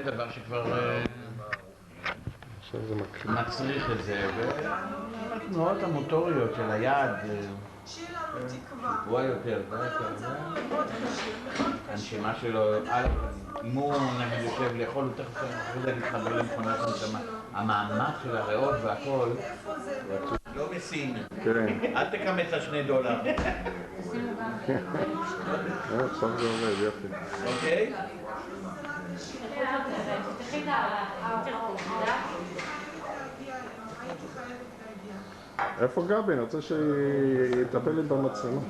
זה דבר שכבר מצריך את זה, והתנועות המוטוריות של היד גבוהה יותר, הנשימה שלו, אם הוא נגיד יושב לאכול, הוא תכף יודע להתחבר למכונת הנשמה. המאמץ של הריאות והכל לא מסין, אל תקמת $2. עכשיו זה עובד, יופי. אוקיי? איפה גבי? אני רוצה שיטפל לי במצלמה.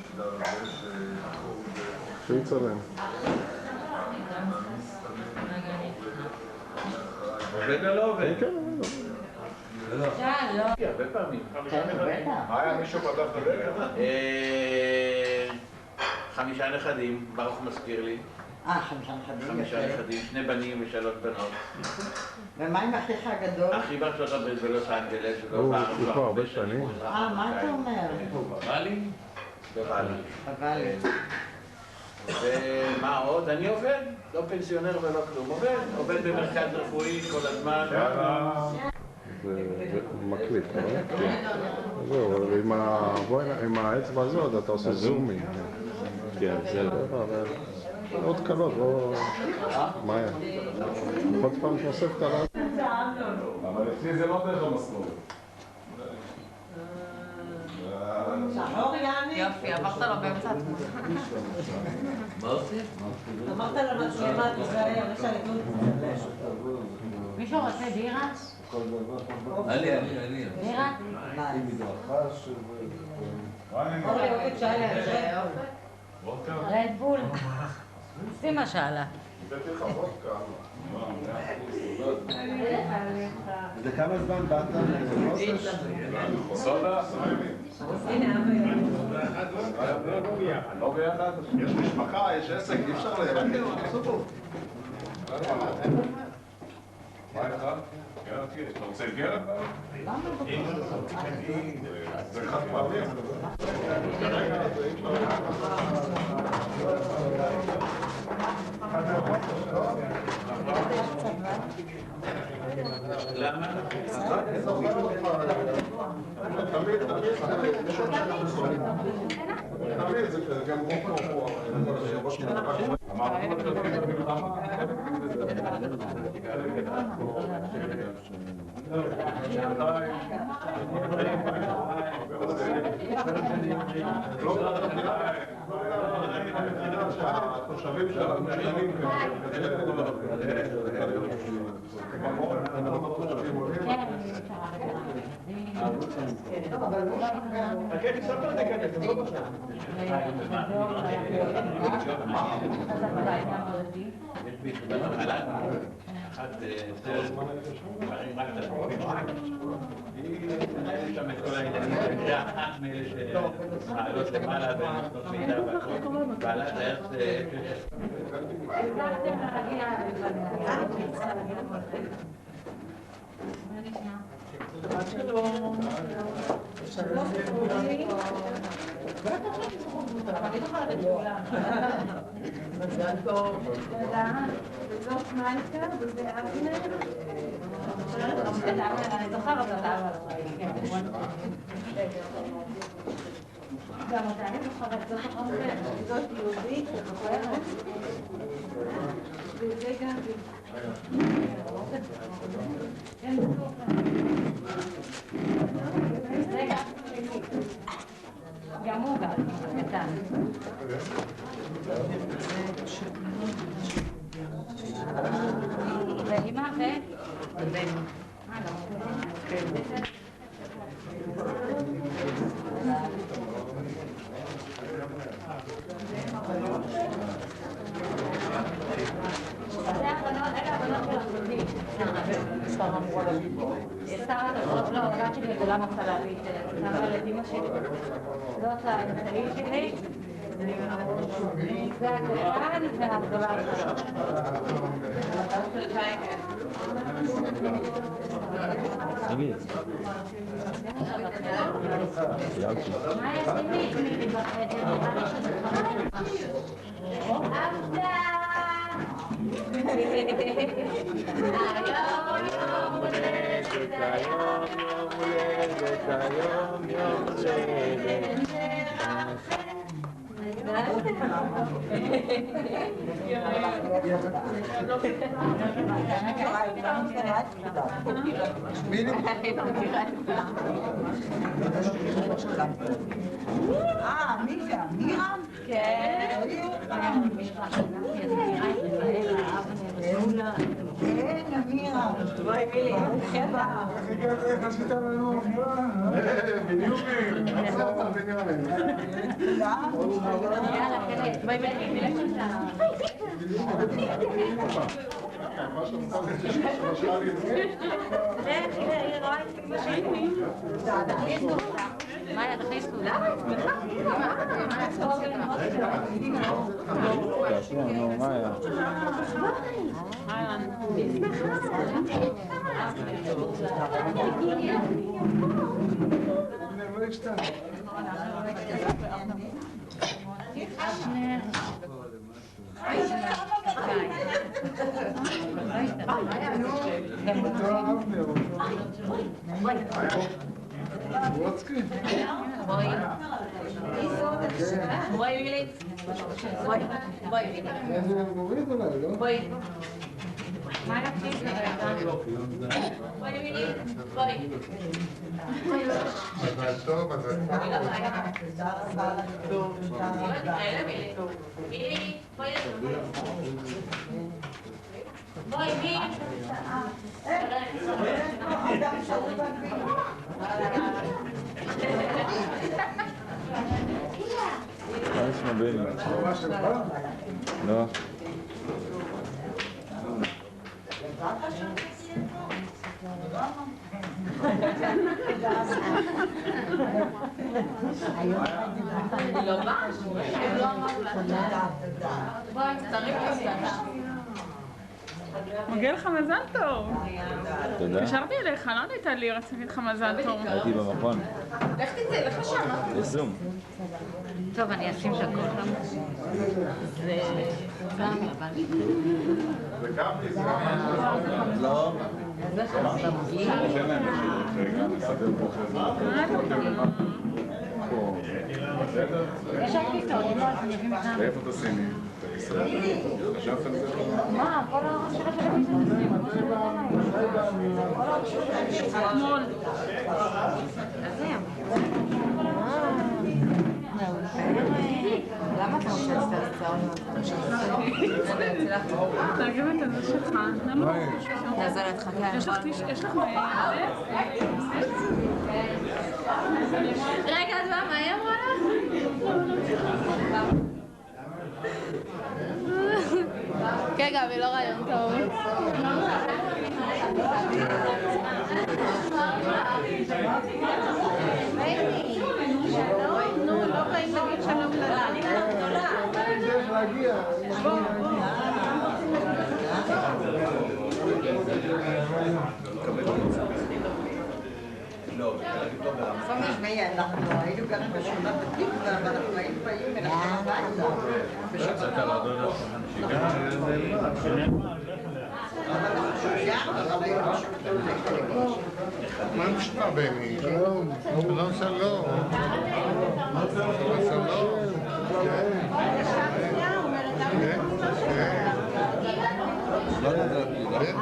שיצלם. עובד או לא עובד? כן, עובד. הרבה פעמים. מה היה מישהו פתח את הדרך? 5 נכדים, ברוך מזכיר לי. 5 נכדים. 5 נכדים, 2 בנים ו3 בנות. ומה עם אחיך הגדול? אחי בארצות הברית בלוס אנג'לס, הוא פה הרבה שנים. מה אתה אומר? בבלי? בבלי. אבל... ומה עוד? אני עובד, לא פנסיונר ולא כלום, עובד במרכז רפואי כל הזמן. זה מקליט, זהו, אבל עם האצבע הזאת אתה עושה זומינג. כן, זהו. עוד קלות, לא... מה היה? עוד פעם נוספת עליו. אבל אצלי זה לא דרך המסלול. יופי, עברת לו באמצע התמונה. מה עושים? אמרת למצלמה, תיזהר, יש הליכוד. מישהו רוצה בירה? אני. בירה? עם מדרכה ש... אורלי, אופק שאלה. רדבול. שים מה שאלה. הבאתי לך וודקה. זה כמה זמן באת לחודש? סודה? הנה, אבא. לא ביחד? יש משפחה, יש עסק, אי אפשר להגיד. מה איתך? אתה רוצה גרם? זה חד פעמי. למה? תמיד זה כזה, גם פה, ראש מלאכה. התושבים שלנו משלמים יש ביחידת החל"ת, אחת מראים רק את הפרופיל היא מנהלת שם את כל העניינים, זה אחת מאלה שמעלות למעלה ונותנות מידע והכל, בעלת הערך זה... הצלחתם להגיע מה נשמע? שלום. שלום. אני זוכרת את כולם. מזל טוב. תודה. וזאת מלכה וזה אבנר. אני זוכרת את אבנר. גם אותה אני זוכרת, זאת יהודית, זוכרת? וזה גם... זה גם הוא גם, קטן. ואמא ובן. זה הבנות, אלה הבנות של החלוטין. שרה הזאת, לא, הבת שלי גדולה מצלבית, אבל את אמא שלי. זאת האמצעי שלי. זה הקטן והגדולה שלו. תגיד. מה יש לי בחדר? עבדה! מישה, מירם? כן. כן, מירם. בואי מילי, חבא. איך עשית לנו? בדיוק. יאללה, כן, בואי מילי. מאיה, תכניס תודה. בואי מילי. בואי מילי. בואי. מה נפתיק כרגע? בואי מילי. בואי. מזל טוב, מזל טוב. מילי. בואי. בואי מילי. מה נשמע בני? לא. מגיע לך מזל טוב. תודה. התקשרתי אליך, לא ענית לי, רציתי לך מזל טוב. הייתי במכון. לך תצא, לך שמה. בזום. טוב, אני אשים שקול. זה גם, אבל... זה גם לא. ישבתי איתו, אני אביא מזל. ואיפה תשימי? חשבת על זה? מה? כל הראש של הטלוויזיה. אתמול. למה אתה רוצה לעשות תרגם את הזה שלך. למה? יש לך מה... רגע, אז מה היא אמרה לך? כן, גם, היא לא רעיון טוב. שלום, נו, לא באים להגיד שלום תשמעי, אנחנו היינו גם בשכונת התקווה, ואנחנו היינו באים אליכם הביתה. מה נשמע בני? שלום. שלום, שלום. שלום.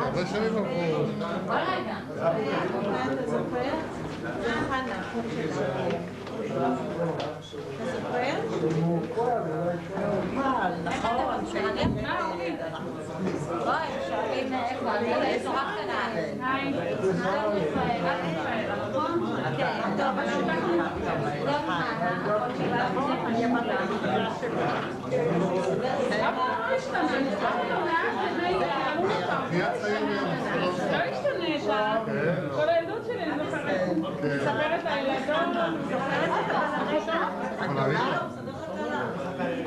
הרבה שנים עברו. שואלים איפה, אני נורא קטנה. היי. כן, טוב, לא השתנית, כל הילדות שלי אני זוכרת. מספרת לילדות,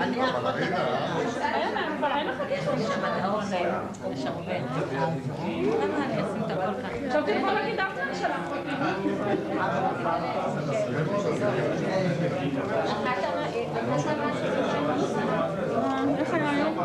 אני עכשיו תלכו להגיד ארצה שלך אותי. איך היה היום?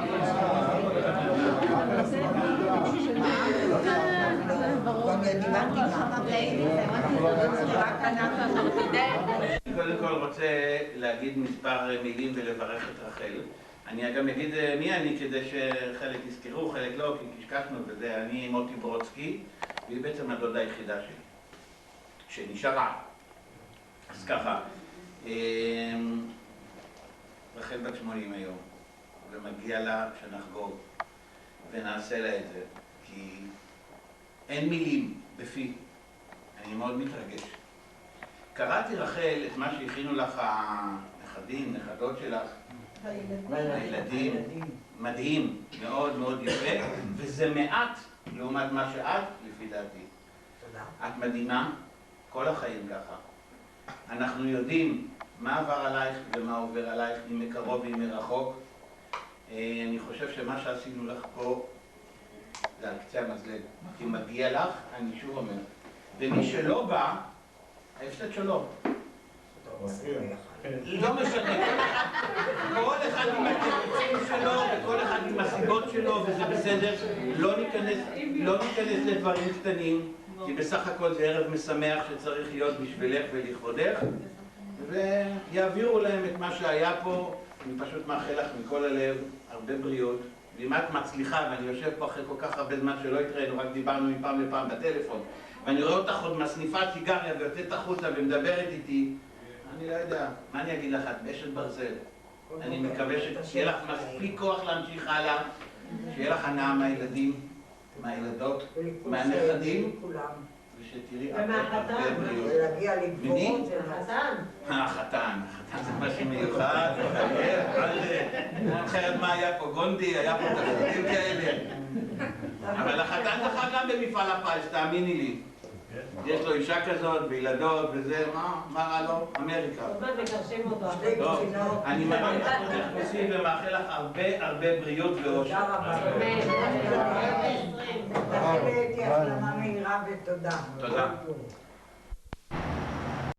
קודם כל רוצה להגיד מספר מילים ולברך את רחל. אני גם אגיד מי אני כדי שחלק יזכרו, חלק לא, כי קשקשנו וזה. אני מוטי ברודסקי, והיא בעצם הדודה היחידה שלי, שנשארה. אז ככה, רחל בת 80 היום, ומגיע לה שנחגוג ונעשה לה את זה, כי אין מילים בפי. אני מאוד מתרגש. קראתי רחל את מה שהכינו לך הנכדים, נכדות שלך, הילדים, מדהים, מאוד מאוד יפה, וזה מעט לעומת מה שאת, לפי דעתי. את מדהימה, כל החיים ככה. אנחנו יודעים מה עבר עלייך ומה עובר עלייך, ממקרוב ומרחוק. אני חושב שמה שעשינו לך פה זה על קצה המזלג. כי מגיע לך, אני שוב אומר. ומי שלא בא, ההפסד שלו. לא משנה. כל אחד עם התירוצים שלו וכל אחד עם הסיבות שלו, וזה בסדר. לא ניכנס לדברים קטנים, כי בסך הכל זה ערב משמח שצריך להיות בשבילך ולכבודך, ויעבירו להם את מה שהיה פה. אני פשוט מאחל לך מכל הלב הרבה בריאות. ואם את מצליחה, ואני יושב פה אחרי כל כך הרבה זמן שלא התראינו, רק דיברנו מפעם לפעם בטלפון, ואני רואה אותך עוד מסניפת סיגריה ויוצאת החוצה ומדברת איתי, אני לא יודע, מה אני אגיד לך? את אשת ברזל. אני מקווה שיהיה לך מספיק כוח להמשיך הלאה, שיהיה לך הנאה מהילדים, מהילדות, מהנכדים, ושתראי הרבה בריאות. ולהגיע לגבורות של החתן. החתן זה משהו מיוחד, אחרת מה היה פה? גונדי, היה פה תפקידים כאלה. אבל החתן זכה גם במפעל הפיס, תאמיני לי. יש לו אישה כזאת, וילדות, וזה, מה רע לו? אמריקה. עוד מעט מגרשים אותו. טוב, אני מאוד מחושים ומאחל לך הרבה בריאות ואושר. תודה רבה. תודה רבה. החלמה מהירה ותודה. תודה.